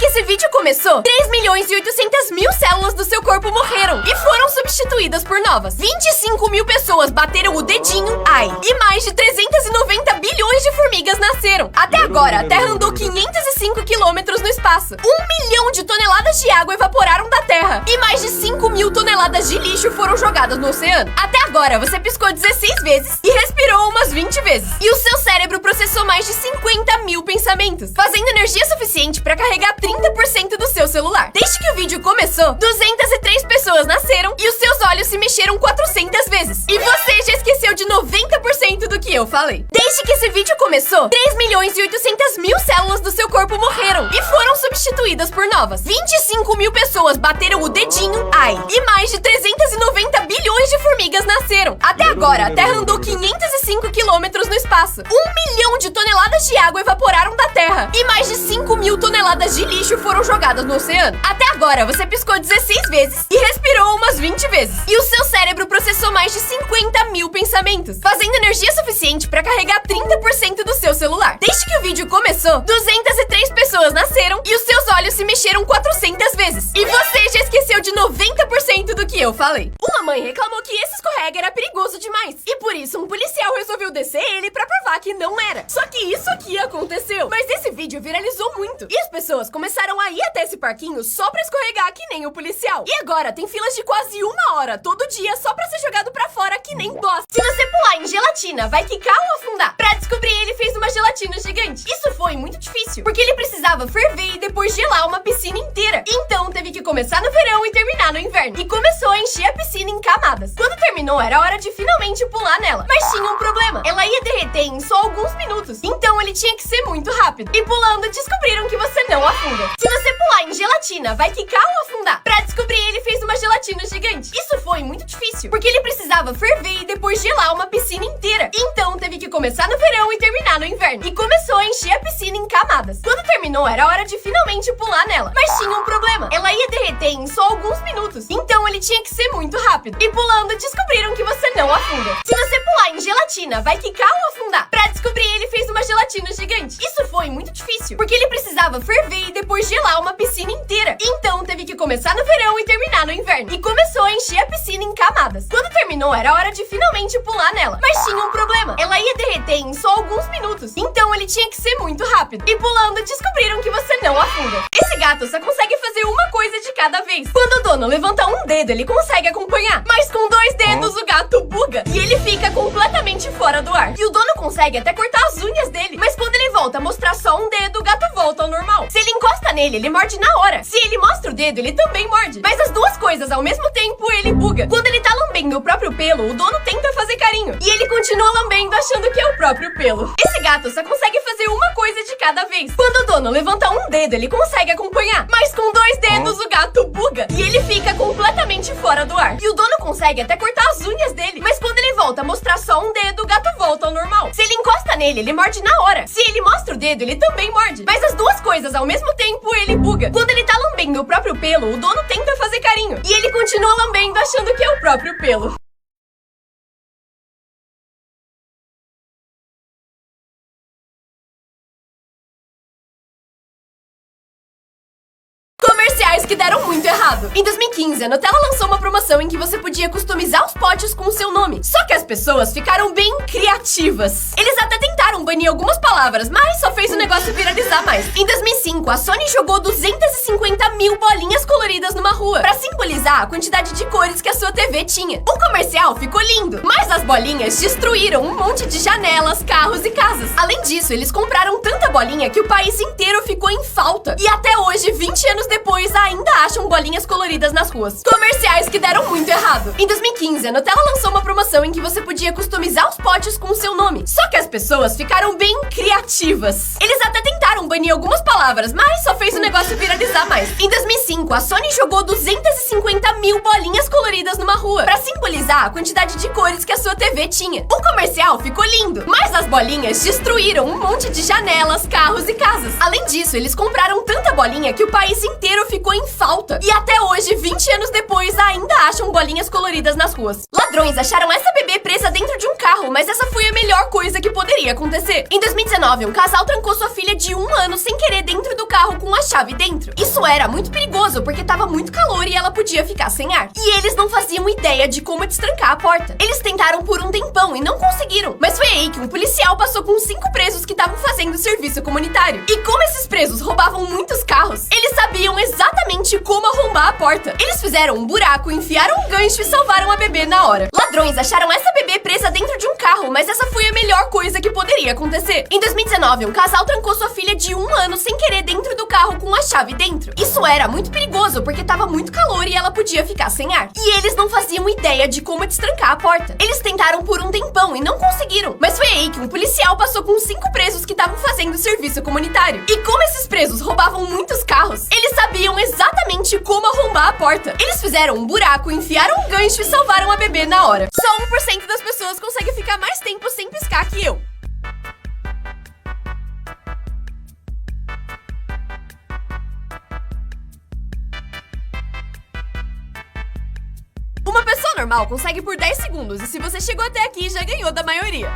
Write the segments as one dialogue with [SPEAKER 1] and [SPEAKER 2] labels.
[SPEAKER 1] que esse vídeo começou, 3.800.000 células do seu corpo morreram e foram substituídas por novas. 25 mil pessoas bateram o dedinho, ai, e mais de 390 bilhões de formigas nasceram. Até agora, a Terra andou 505 quilômetros no espaço. 1 milhão de toneladas de água evaporaram da Terra e mais de 5 mil toneladas de lixo foram jogadas no oceano. Até agora, você piscou 16 vezes e respirou umas 20 vezes. E o seu cérebro processou mais de 50 mil pensamentos, fazendo energia suficiente para carregar 30% do seu celular. Desde que o vídeo começou, 203 pessoas nasceram e os seus olhos se mexeram 400 vezes. E você já esqueceu de 90% do que eu falei. Desde que esse vídeo começou, 3.800.000 células do seu corpo morreram e foram substituídas por novas. 25 mil pessoas bateram o dedinho, ai, e mais de 390 bilhões de formigas nasceram. Até agora, a Terra andou 505 quilômetros no espaço. 1 milhão de toneladas de água evaporaram da Terra e mais de 5 mil toneladas de lixo foram jogadas no oceano. Até agora, você piscou 16 vezes e respirou umas 20 vezes. E o seu cérebro processou mais de 50 mil pensamentos, fazendo energia suficiente para carregar 30% do seu celular. Desde que o vídeo começou, 203 pessoas nasceram e os seus olhos se mexeram 400 vezes. E você já esqueceu de 90% do que eu falei. Uma mãe reclamou que esse escorrega era perigoso demais e por isso um policial resolveu descer ele pra provar que não era. Só que isso aqui aconteceu. Mas esse vídeo viralizou muito e as pessoas começaram a ir até esse parquinho só pra escorregar que nem o policial. E agora tem filas de quase 1 hora todo dia só pra ser jogado pra fora que nem bosta. Se você pular em gelatina, vai quicar ou afundar? Pra descobrir, ele fez uma gelatina gigante. Isso foi muito difícil, porque ele precisava ferver e depois gelar uma piscina inteira. Então teve que começar no verão e terminar no inverno. E começou a encher a piscina em camadas. Quando terminou, era hora de finalmente pular nela. Mas tinha um problema. Ela ia derreter em só alguns minutos. Então ele tinha que ser muito rápido. E pulando, descobriram que você não afunda. Se você pular em gelatina, vai quicar ou afundar? Pra descobrir, ele fez uma gelatina gigante. Isso foi muito difícil, porque ele precisava ferver e depois gelar uma piscina inteira. Então teve que começar no verão e terminar no inverno. E começou a encher a piscina em camadas. Quando terminou, era hora de finalmente pular nela. Mas tinha um problema. Ela ia derreter em só alguns minutos. Então ele tinha que ser muito rápido. E pulando, descobriram que você não afunda. Se você pular em gelatina, vai quicar ou afundar? Pra descobrir, ele fez uma gelatina gigante. Isso foi muito difícil, porque ele precisava ferver e depois gelar uma piscina inteira. Então teve que começar no verão e terminar no inverno. E começou a encher a piscina em camadas. Quando terminou, era hora de finalmente pular nela. Mas tinha um problema. Ela ia derreter em só alguns minutos. Então ele tinha que ser muito rápido. E pulando, descobriram que você não afunda. Esse gato só consegue fazer uma coisa de cada vez. Quando o dono levanta um dedo, ele consegue acompanhar. Mas com 2 dedos, o gato buga. E ele fica completamente fora do ar. E o dono consegue até cortar as unhas dele. Mas quando ele volta a mostrar só um dedo, o gato volta ao normal. Se ele encosta nele, ele morde na hora. Se ele mostra o dedo, ele também morde. Mas as duas coisas ao mesmo tempo, ele buga. Quando ele tá lambendo o próprio pelo, o dono tenta fazer carinho. E ele continua lambendo, achando que é o próprio pelo. Esse gato só consegue fazer uma coisa de cada vez. Quando o dono levanta um dedo, ele consegue acompanhar. Mas com 2 dedos, o gato buga. E ele fica completamente fora do ar. E o dono consegue até cortar as unhas dele. Mas quando ele volta a mostrar só um dedo, o gato volta ao normal. Se ele encosta nele, ele morde na hora. Se ele mostra o dedo, ele também morde. Mas as duas coisas ao mesmo tempo, ele buga. Quando ele tá lambendo o próprio pelo, o dono tenta fazer carinho. E ele continua lambendo, achando que é o próprio pelo. Comerciais que deram muito errado. Em 2015, a Nutella lançou uma promoção em que você podia customizar os potes com o seu nome. Só que as pessoas ficaram bem criativas. Eles até tentaram banir algumas palavras, mas só fez o negócio viralizar mais. Em 2005, a Sony jogou 250 mil bolinhas coloridas numa rua pra simbolizar a quantidade de cores que a sua TV tinha. O comercial ficou lindo, mas as bolinhas destruíram um monte de janelas, carros e casas. Além disso, eles compraram tanta bolinha que o país inteiro ficou em falta. E até hoje, 20 anos depois, ainda acham bolinhas coloridas nas ruas. Comerciais que deram muito errado. Em 2015, a Nutella lançou uma promoção em que você podia customizar os potes com o seu nome. Só que as pessoas ficaram bem criativas. Eles até tentaram banir algumas palavras, mas só fez o negócio viralizar mais. Em 2005, a Sony jogou 250 mil bolinhas coloridas numa rua pra simbolizar a quantidade de cores que a sua TV tinha. O comercial ficou lindo, mas as bolinhas destruíram um monte de janelas, carros e casas. Além disso, eles compraram tanta bolinha que o país inteiro ficou em em falta. E até hoje, 20 anos depois, ainda acham bolinhas coloridas nas ruas. Ladrões acharam essa bebê presa dentro de um carro, mas essa foi a melhor coisa que poderia acontecer. Em 2019, um casal trancou sua filha de 1 ano sem querer dentro do carro com a chave dentro. Isso era muito perigoso, porque tava muito calor e ela podia ficar sem ar. E eles não faziam ideia de como destrancar a porta. Eles tentaram por um tempão e não conseguiram. Mas foi aí que um policial passou com 5 presos que estavam fazendo serviço comunitário. E como esses presos roubavam muitos carros, eles sabiam exatamente como arrombar a porta. Eles fizeram um buraco, enfiaram um gancho e salvaram a bebê na hora. Ladrões acharam essa bebê presa dentro de um carro, mas essa foi a melhor coisa que poderia acontecer. Em 2019, um casal trancou sua filha de 1 ano sem querer dentro do carro com a chave dentro. Isso era muito perigoso, porque tava muito calor e ela podia ficar sem ar. E eles não faziam ideia de como destrancar a porta. Eles tentaram por um tempão e não conseguiram. Mas foi aí que um policial passou com 5 presos que estavam fazendo serviço comunitário. E como esses presos roubavam muitos carros, eles sabiam exatamente como arrombar a porta. Eles fizeram um buraco, enfiaram um gancho e salvaram a bebê na hora. Só 1% das pessoas conseguem ficar mais tempo sem piscar que eu. Uma pessoa normal consegue por 10 segundos, e se você chegou até aqui, já ganhou da maioria.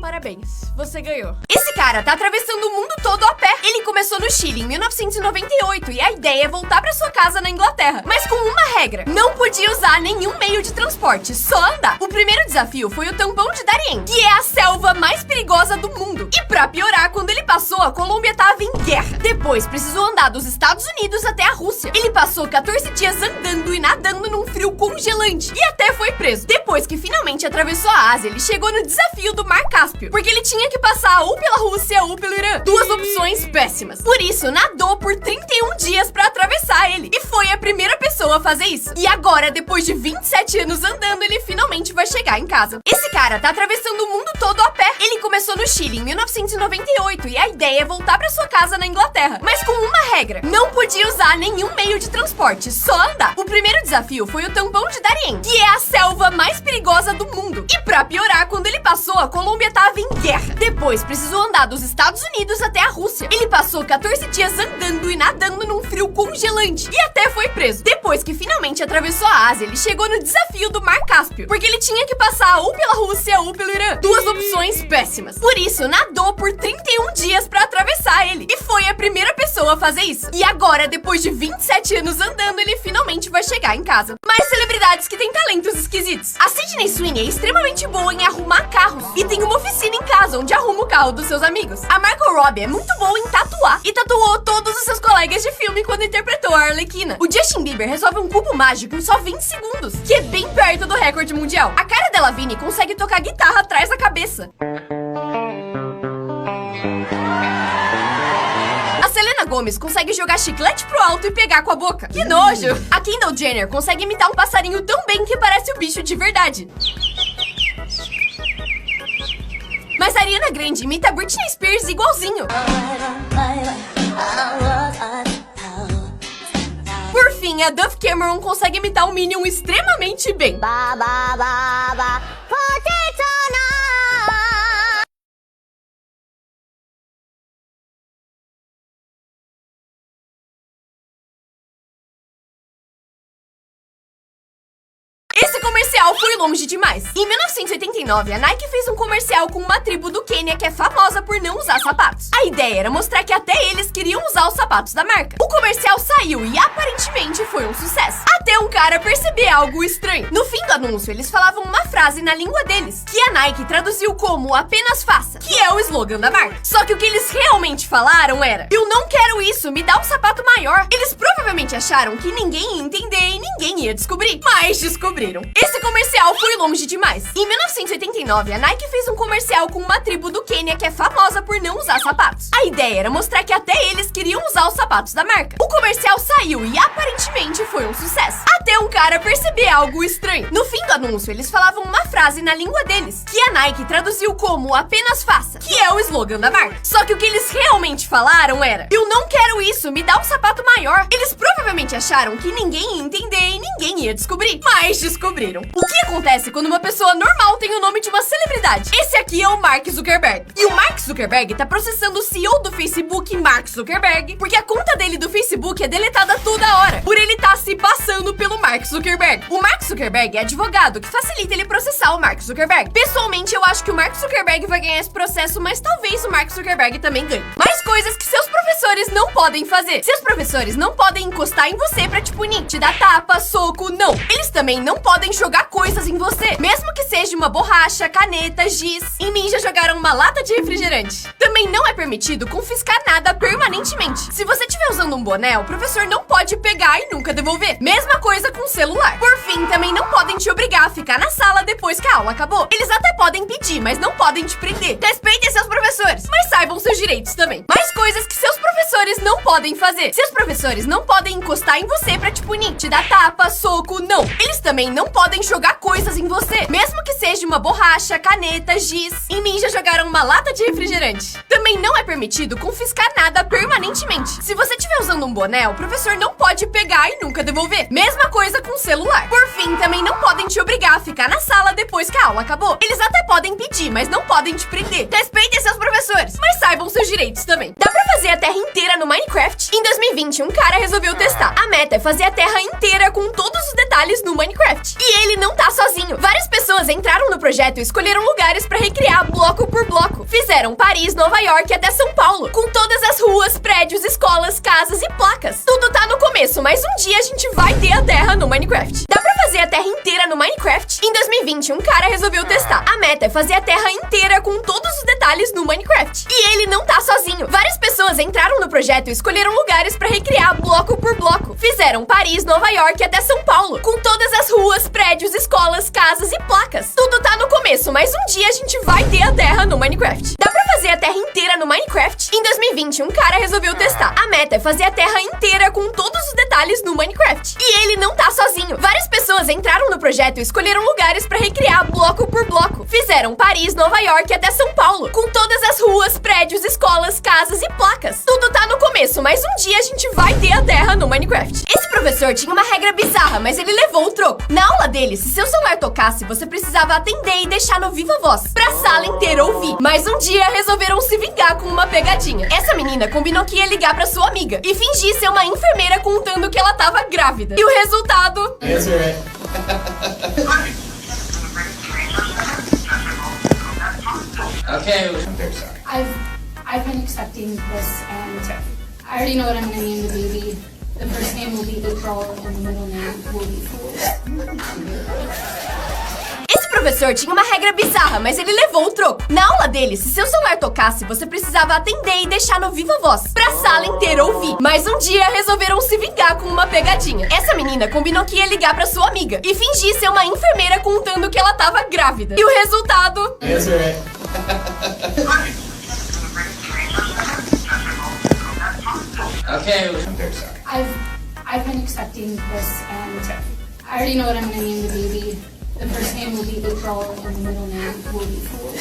[SPEAKER 1] Parabéns, você ganhou. Esse cara tá atravessando o mundo todo a pé. Ele começou no Chile em 1998 e a ideia é voltar pra sua casa na Inglaterra. Mas com uma regra: não podia usar nenhum meio de transporte, só andar. O primeiro desafio foi o tampão de Darién, que é a selva mais perigosa do mundo. E pra piorar, quando ele passou, a Colômbia tava em guerra. Depois precisou andar dos Estados Unidos até a Rússia. Ele passou 14 dias andando e nadando num frio congelante e até foi preso. Depois que finalmente atravessou a Ásia, ele chegou no desafio do Mar Cáspio, porque ele tinha que passar ou pela Rússia ou pelo Irã. Duas opções péssimas. Por isso, nadou por 31 dias pra atravessar ele. E foi a primeira pessoa a fazer isso. E agora, depois de 27 anos andando, ele finalmente vai chegar em casa. Esse cara tá atravessando o mundo todo a pé. Ele começou no Chile em 1998 e a ideia é voltar pra sua casa na Inglaterra. Mas com uma regra: não podia usar nenhum meio de transporte, só andar. O primeiro desafio foi o tampão de Darién, que é a selva mais perigosa do mundo. E pra piorar, quando ele passou, a Colômbia tava em guerra. Depois precisou andar dos Estados Unidos até a Rússia. Ele passou 14 dias andando e nadando num frio congelante e até foi preso. Depois que finalmente atravessou a Ásia, ele chegou no desafio do Mar Cáspio, porque ele tinha que passar ou pela Rússia ou pelo Irã. Duas opções péssimas. Por isso, nadou por 31 dias pra atravessar ele. E foi a primeira pessoa a fazer isso. E agora, depois de 27 anos andando, ele finalmente vai chegar em casa. Mais celebridades que têm talentos esquisitos. A Sydney Sweeney é extremamente boa em arrumar carros e tem uma oficina em casa onde arruma o carro dos seus amigos. A Margot Robbie é muito boa em tatuar e tatuou todos os seus colegas de filme quando interpretou a Arlequina. O Justin Bieber resolve um cubo mágico em só 20 segundos, que é bem perto do recorde mundial. A Cara Delevingne consegue tocar guitarra atrás da cabeça. A Selena Gomez consegue jogar chiclete pro alto e pegar com a boca. Que nojo! A Kendall Jenner consegue imitar um passarinho tão bem que parece o bicho de verdade. Mas a Ariana Grande imita a Britney Spears igualzinho. Por fim, a Dove Cameron consegue imitar o Minion extremamente bem. Esse comercial foi longe demais. Em 1989, a Nike fez um comercial com uma tribo do Quênia que é famosa por não usar sapatos. A ideia era mostrar que até eles queriam usar os sapatos da marca. O comercial saiu e aparentemente foi um sucesso. Até um cara perceber algo estranho. No fim do anúncio, eles falavam uma frase na língua deles, que a Nike traduziu como "apenas faça", que é o slogan da marca. Só que o que eles realmente falaram era: "Eu não quero isso, me dá um sapato maior". Eles provavelmente acharam que ninguém ia entender e ninguém ia descobrir. Mas descobriram. descobriram. Esse comercial foi longe demais. Em 1989, a Nike fez um comercial com uma tribo do Quênia que é famosa por não usar sapatos. A ideia era mostrar que até eles queriam usar os sapatos da marca. O comercial saiu e aparentemente foi um sucesso. Até um cara perceber algo estranho. No fim do anúncio, eles falavam uma frase na língua deles, que a Nike traduziu como apenas faça, que é o slogan da marca. Só que o que eles realmente falaram era: eu não quero isso, me dá um sapato maior. Eles provavelmente acharam que ninguém ia entender e ninguém ia descobrir, mas descobriram. O que acontece quando uma pessoa normal tem o nome de uma celebridade? Esse aqui é o Mark Zuckerberg. E o Mark Zuckerberg tá processando o CEO do Facebook, Mark Zuckerberg, porque a conta dele do Facebook é deletada toda hora, por ele tá se passando pelo Mark Zuckerberg. O Mark Zuckerberg é advogado, que facilita ele processar o Mark Zuckerberg. Pessoalmente, eu acho que o Mark Zuckerberg vai ganhar esse processo, mas talvez o Mark Zuckerberg também ganhe. Mais coisas que seus professores não podem fazer. Seus professores não podem encostar em você pra te punir, te dar tapa, soco, não. Eles também não podem jogar coisas em você, mesmo que seja uma borracha, caneta, giz. Em mim já jogaram uma lata de refrigerante. Também não é permitido confiscar nada permanentemente. Se você estiver usando um boné, o professor não pode pegar e nunca devolver. Mesma coisa com o celular. Por fim, também não podem te obrigar a ficar na sala depois que a aula acabou. Eles até podem pedir, mas não podem te prender. Respeitem seus professores, mas saibam seus direitos também. Mais coisas que seus professores não podem fazer. Seus professores não podem encostar em você pra te punir, te dar tapa, soco, não. Eles também não podem jogar coisas em você, mesmo que seja uma borracha, caneta, giz. Em mim já jogaram uma lata de refrigerante. Também não é permitido confiscar nada permanentemente. Se você estiver usando um boné, o professor não pode pegar e nunca devolver. Mesma coisa com o celular. Por fim, também não podem te obrigar a ficar na sala depois que a aula acabou. Eles até podem pedir, mas não podem te prender. Respeitem seus professores, mas saibam seus direitos também. Dá pra fazer a Terra inteira no Minecraft? Em 2020, um cara resolveu testar. A meta é fazer a Terra inteira com todos os detalhes no Minecraft. E ele não tá sozinho. Várias pessoas entraram no projeto e escolheram lugares pra recriar bloco por bloco. Fizeram Paris, Nova York até São Paulo, com todas as ruas, prédios, escolas, casas e placas. Tudo tá no começo, mas um dia a gente vai ter a Terra no Minecraft. Dá pra fazer a Terra inteira no Minecraft? Em 2020, um cara resolveu testar. A meta é fazer a Terra inteira com todos os detalhes no Minecraft. E ele não tá sozinho. Várias pessoas entraram no projeto e escolheram lugares pra recriar bloco por bloco. Fizeram Paris, Nova York até São Paulo, com todas as ruas, prédios, escolas, casas e placas. Tudo tá no começo, mas um dia a gente vai ter a Terra no Minecraft. Dá pra fazer a Terra inteira no Minecraft? Em 2020, um cara resolveu testar. A meta é fazer a Terra inteira com todos os detalhes no Minecraft. E ele não tá sozinho. Várias pessoas entraram no projeto e escolheram lugares pra recriar bloco por bloco. Fizeram Paris, Nova York até São Paulo, com todas as ruas, prédios, escolas, casas e placas. Tudo tá no começo, mas um dia a gente vai ter a Terra no Minecraft. Esse professor tinha uma regra bizarra, mas ele levou o troco. Na aula dele, se seu celular tocasse, você precisava atender e deixar no viva voz, pra sala inteira ouvir. Mas um dia resolveram se vingar com uma pegadinha. Essa menina combinou que ia ligar pra sua amiga e fingir ser uma enfermeira contando que ela tava grávida. E o resultado...
[SPEAKER 2] Okay.
[SPEAKER 3] I've been expecting this, and I already know what I'm going to name the baby. The first name will be April, and the middle name will be Fool.
[SPEAKER 1] Esse professor tinha uma regra bizarra, mas ele levou o troco. Na aula dele, se seu celular tocasse, você precisava atender e deixar no viva voz, pra sala inteira ouvir. Mas um dia resolveram se vingar com uma pegadinha. Essa menina combinou que ia ligar pra sua amiga e fingir ser uma enfermeira contando que ela tava grávida. E o resultado...
[SPEAKER 2] Okay.
[SPEAKER 3] I've been expecting this, and I already know what I'm going to name the baby. The first name will be April, and the middle name will be Fool.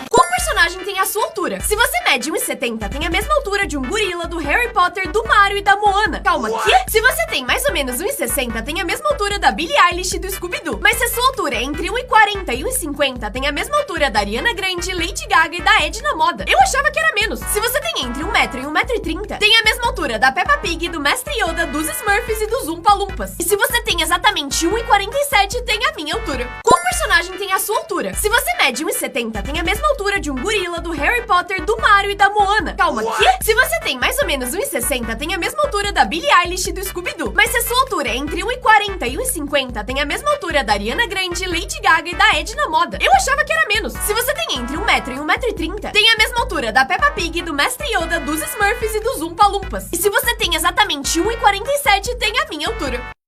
[SPEAKER 1] Qual personagem tem a sua altura? Se você mede 1,70, tem a mesma altura de um gorila, do Harry Potter, do Mario e da Moana. Calma, quê? Se você tem mais ou menos 1,60, tem a mesma altura da Billie Eilish e do Scooby-Doo. Mas se a sua altura é entre 1,40 e 1,50, tem a mesma altura da Ariana Grande, Lady Gaga e da Edna Moda. Eu achava que era menos. Se você tem entre 1 metro e 1,30 m, tem a mesma altura da Peppa Pig, do Mestre Yoda, dos Smurfs e dos Oompa Loompas. E se você tem exatamente 1,47, tem a minha altura. Qual personagem tem a sua altura? Se você mede 1,70, tem a mesma altura de um gorila, do Harry Potter, do Mario e da Moana. Calma, quê? Se você tem mais ou menos 1,60, tem a mesma altura da Billie Eilish e do Scooby-Doo. Mas se a sua altura é entre 1,40 e 1,50, tem a mesma altura da Ariana Grande, Lady Gaga e da Edna Moda. Eu achava que era menos. Se você tem entre 1 metro e 1,30 m, tem a mesma altura da Peppa Pig, do Mestre Yoda, dos Smurfs e dos Oompa Loompas. E se você tem exatamente 1,47, tem a minha altura.